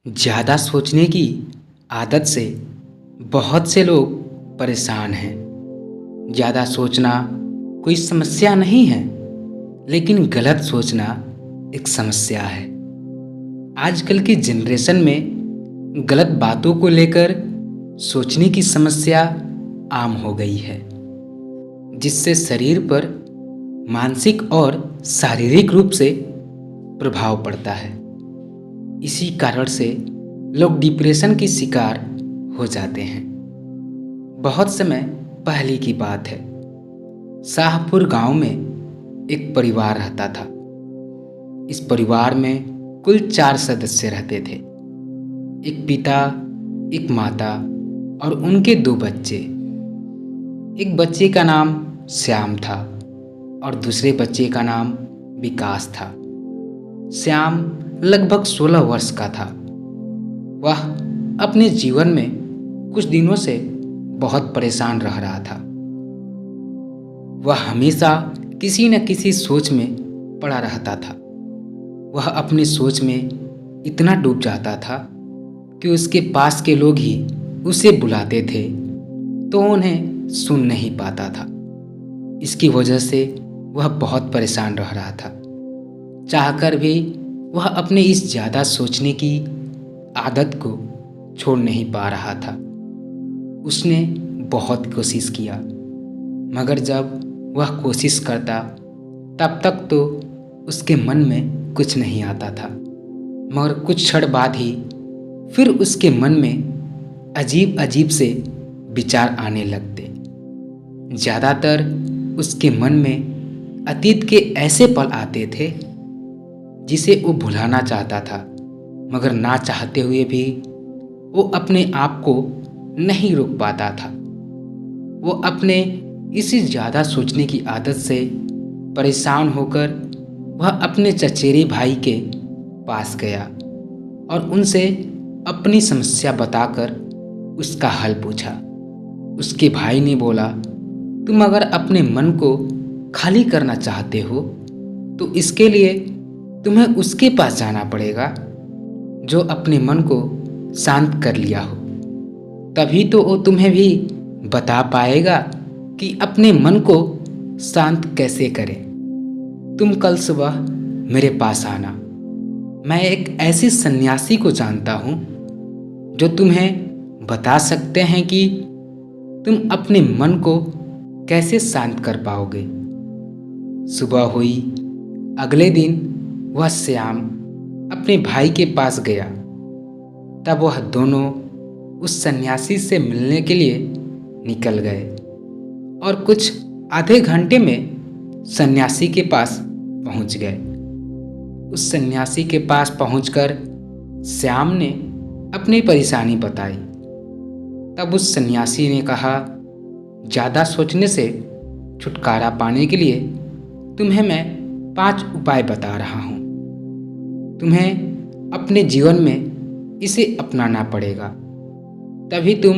ज़्यादा सोचने की आदत से बहुत से लोग परेशान हैं। ज़्यादा सोचना कोई समस्या नहीं है, लेकिन गलत सोचना एक समस्या है। आजकल की जनरेशन में गलत बातों को लेकर सोचने की समस्या आम हो गई है, जिससे शरीर पर मानसिक और शारीरिक रूप से प्रभाव पड़ता है। इसी कारण से लोग डिप्रेशन की शिकार हो जाते हैं। बहुत समय पहले की बात है, शाहपुर गांव में एक परिवार रहता था। इस परिवार में कुल 4 सदस्य रहते थे। एक पिता, एक माता और उनके 2 बच्चे। एक बच्चे का नाम श्याम था और दूसरे बच्चे का नाम विकास था। श्याम लगभग 16 वर्ष का था। वह अपने जीवन में कुछ दिनों से बहुत परेशान रह रहा था। वह हमेशा किसी न किसी सोच में पड़ा रहता था। वह अपनी सोच में इतना डूब जाता था कि उसके पास के लोग ही उसे बुलाते थे तो उन्हें सुन नहीं पाता था। इसकी वजह से वह बहुत परेशान रह रहा था। चाहकर भी वह अपने इस ज़्यादा सोचने की आदत को छोड़ नहीं पा रहा था। उसने बहुत कोशिश किया, मगर जब वह कोशिश करता तब तक तो उसके मन में कुछ नहीं आता था। मगर कुछ क्षण बाद ही फिर उसके मन में अजीब अजीब से विचार आने लगते। ज़्यादातर उसके मन में अतीत के ऐसे पल आते थे जिसे वो भुलाना चाहता था, मगर ना चाहते हुए भी वो अपने आप को नहीं रोक पाता था। वो अपने इसी ज़्यादा सोचने की आदत से परेशान होकर वह अपने चचेरे भाई के पास गया और उनसे अपनी समस्या बताकर उसका हल पूछा। उसके भाई ने बोला, तुम अगर अपने मन को खाली करना चाहते हो तो इसके लिए तुम्हें उसके पास जाना पड़ेगा जो अपने मन को शांत कर लिया हो। तभी तो वो तुम्हें भी बता पाएगा कि अपने मन को शांत कैसे करें। तुम कल सुबह मेरे पास आना। मैं एक ऐसे सन्यासी को जानता हूँ जो तुम्हें बता सकते हैं कि तुम अपने मन को कैसे शांत कर पाओगे। सुबह हुई। अगले दिन वह श्याम अपने भाई के पास गया। तब वह दोनों उस सन्यासी से मिलने के लिए निकल गए और कुछ आधे घंटे में सन्यासी के पास पहुंच गए। उस सन्यासी के पास पहुंचकर श्याम ने अपनी परेशानी बताई। तब उस सन्यासी ने कहा, ज़्यादा सोचने से छुटकारा पाने के लिए तुम्हें मैं 5 उपाय बता रहा हूँ। तुम्हें अपने जीवन में इसे अपनाना पड़ेगा, तभी तुम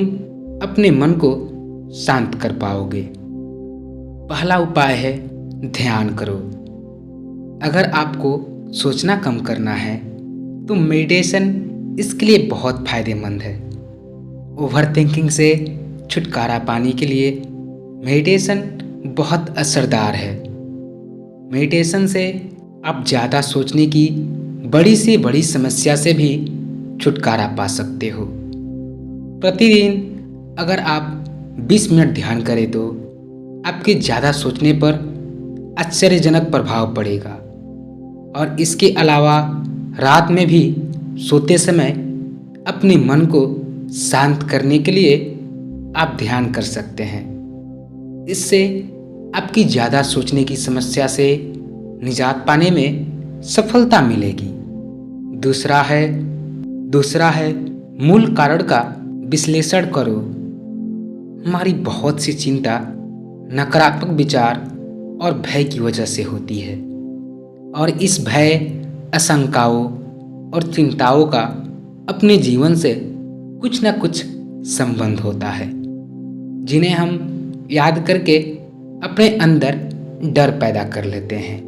अपने मन को शांत कर पाओगे। पहला उपाय है ध्यान करो। अगर आपको सोचना कम करना है तो मेडिटेशन इसके लिए बहुत फायदेमंद है। ओवर थिंकिंग से छुटकारा पाने के लिए मेडिटेशन बहुत असरदार है। मेडिटेशन से आप ज़्यादा सोचने की बड़ी से बड़ी समस्या से भी छुटकारा पा सकते हो। प्रतिदिन अगर आप 20 मिनट ध्यान करें तो आपके ज़्यादा सोचने पर आश्चर्यजनक प्रभाव पड़ेगा। और इसके अलावा रात में भी सोते समय अपने मन को शांत करने के लिए आप ध्यान कर सकते हैं। इससे आपकी ज़्यादा सोचने की समस्या से निजात पाने में सफलता मिलेगी। दूसरा है मूल कारण का विश्लेषण करो। हमारी बहुत सी चिंता नकारात्मक विचार और भय की वजह से होती है, और इस भय, आशंकाओं और चिंताओं का अपने जीवन से कुछ न कुछ संबंध होता है, जिन्हें हम याद करके अपने अंदर डर पैदा कर लेते हैं।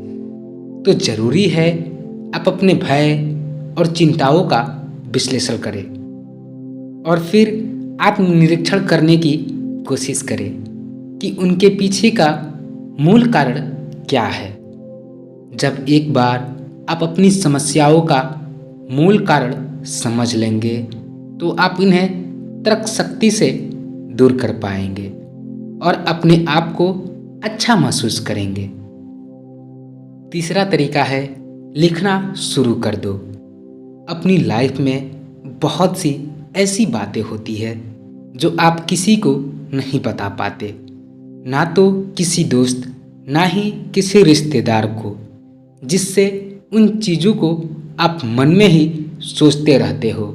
तो जरूरी है आप अपने भय और चिंताओं का विश्लेषण करें और फिर आत्मनिरीक्षण करने की कोशिश करें कि उनके पीछे का मूल कारण क्या है। जब एक बार आप अपनी समस्याओं का मूल कारण समझ लेंगे तो आप इन्हें तर्क शक्ति से दूर कर पाएंगे और अपने आप को अच्छा महसूस करेंगे। तीसरा तरीका है लिखना शुरू कर दो। अपनी लाइफ में बहुत सी ऐसी बातें होती है जो आप किसी को नहीं बता पाते, ना तो किसी दोस्त ना ही किसी रिश्तेदार को, जिससे उन चीज़ों को आप मन में ही सोचते रहते हो।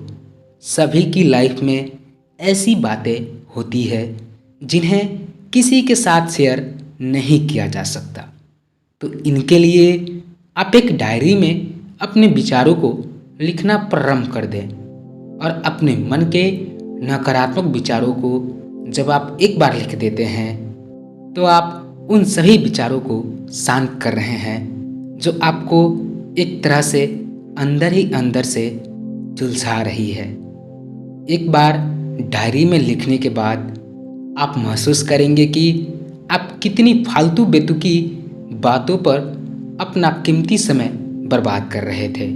सभी की लाइफ में ऐसी बातें होती है जिन्हें किसी के साथ शेयर नहीं किया जा सकता। तो इनके लिए आप एक डायरी में अपने विचारों को लिखना प्रारंभ कर दें और अपने मन के नकारात्मक विचारों को जब आप एक बार लिख देते हैं तो आप उन सभी विचारों को शांत कर रहे हैं जो आपको एक तरह से अंदर ही अंदर से झुलसा रही है। एक बार डायरी में लिखने के बाद आप महसूस करेंगे कि आप कितनी फालतू बेतुकी बातों पर अपना कीमती समय बर्बाद कर रहे थे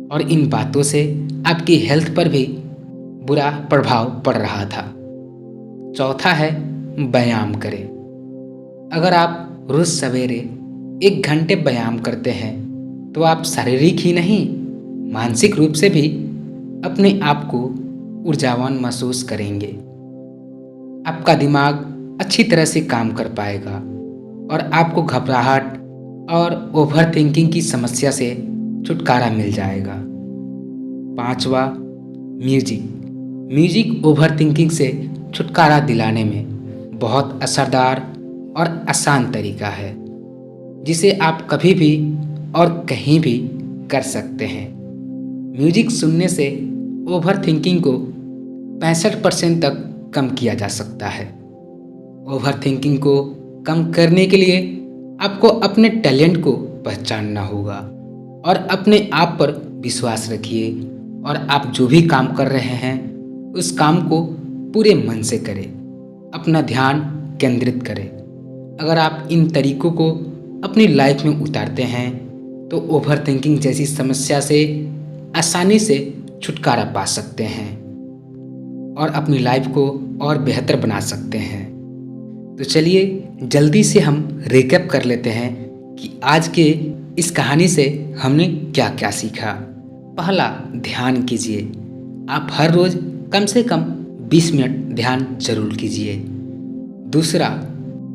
और इन बातों से आपकी हेल्थ पर भी बुरा प्रभाव पड़ रहा था। चौथा है व्यायाम करें। अगर आप रोज सवेरे 1 घंटे व्यायाम करते हैं तो आप शारीरिक ही नहीं मानसिक रूप से भी अपने आप को ऊर्जावान महसूस करेंगे। आपका दिमाग अच्छी तरह से काम कर पाएगा और आपको घबराहट और ओवर थिंकिंग की समस्या से छुटकारा मिल जाएगा। 5वां म्यूजिक ओवर थिंकिंग से छुटकारा दिलाने में बहुत असरदार और आसान तरीका है जिसे आप कभी भी और कहीं भी कर सकते हैं। म्यूजिक सुनने से ओवर थिंकिंग को 65% तक कम किया जा सकता है। ओवर थिंकिंग को कम करने के लिए आपको अपने टैलेंट को पहचानना होगा और अपने आप पर विश्वास रखिए और आप जो भी काम कर रहे हैं उस काम को पूरे मन से करें, अपना ध्यान केंद्रित करें। अगर आप इन तरीकों को अपनी लाइफ में उतारते हैं तो ओवर थिंकिंग जैसी समस्या से आसानी से छुटकारा पा सकते हैं और अपनी लाइफ को और बेहतर बना सकते हैं। तो चलिए जल्दी से हम रिकैप कर लेते हैं कि आज के इस कहानी से हमने क्या क्या सीखा। पहला, ध्यान कीजिए। आप हर रोज कम से कम 20 मिनट ध्यान जरूर कीजिए। दूसरा,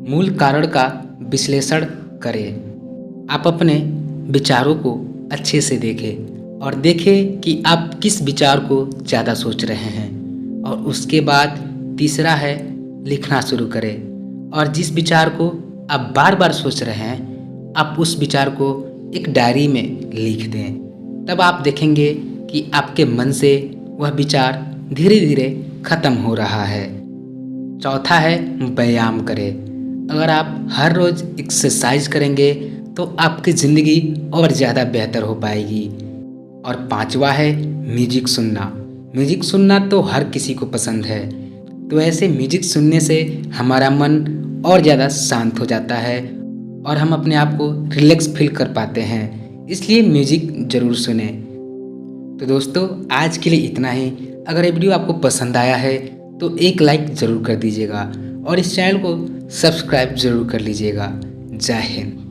मूल कारण का विश्लेषण करें। आप अपने विचारों को अच्छे से देखें और देखें कि आप किस विचार को ज़्यादा सोच रहे हैं। और उसके बाद तीसरा है लिखना शुरू करें और जिस विचार को आप बार बार सोच रहे हैं आप उस विचार को एक डायरी में लिख दें। तब आप देखेंगे कि आपके मन से वह विचार धीरे धीरे खत्म हो रहा है। चौथा है व्यायाम करें। अगर आप हर रोज एक्सरसाइज करेंगे तो आपकी ज़िंदगी और ज़्यादा बेहतर हो पाएगी। और 5वां है म्यूजिक सुनना। म्यूजिक सुनना तो हर किसी को पसंद है, तो ऐसे म्यूजिक सुनने से हमारा मन और ज़्यादा शांत हो जाता है और हम अपने आप को रिलैक्स फील कर पाते हैं। इसलिए म्यूजिक ज़रूर सुने। तो दोस्तों आज के लिए इतना ही। अगर ये वीडियो आपको पसंद आया है तो एक लाइक ज़रूर कर दीजिएगा और इस चैनल को सब्सक्राइब ज़रूर कर लीजिएगा। जय हिंद।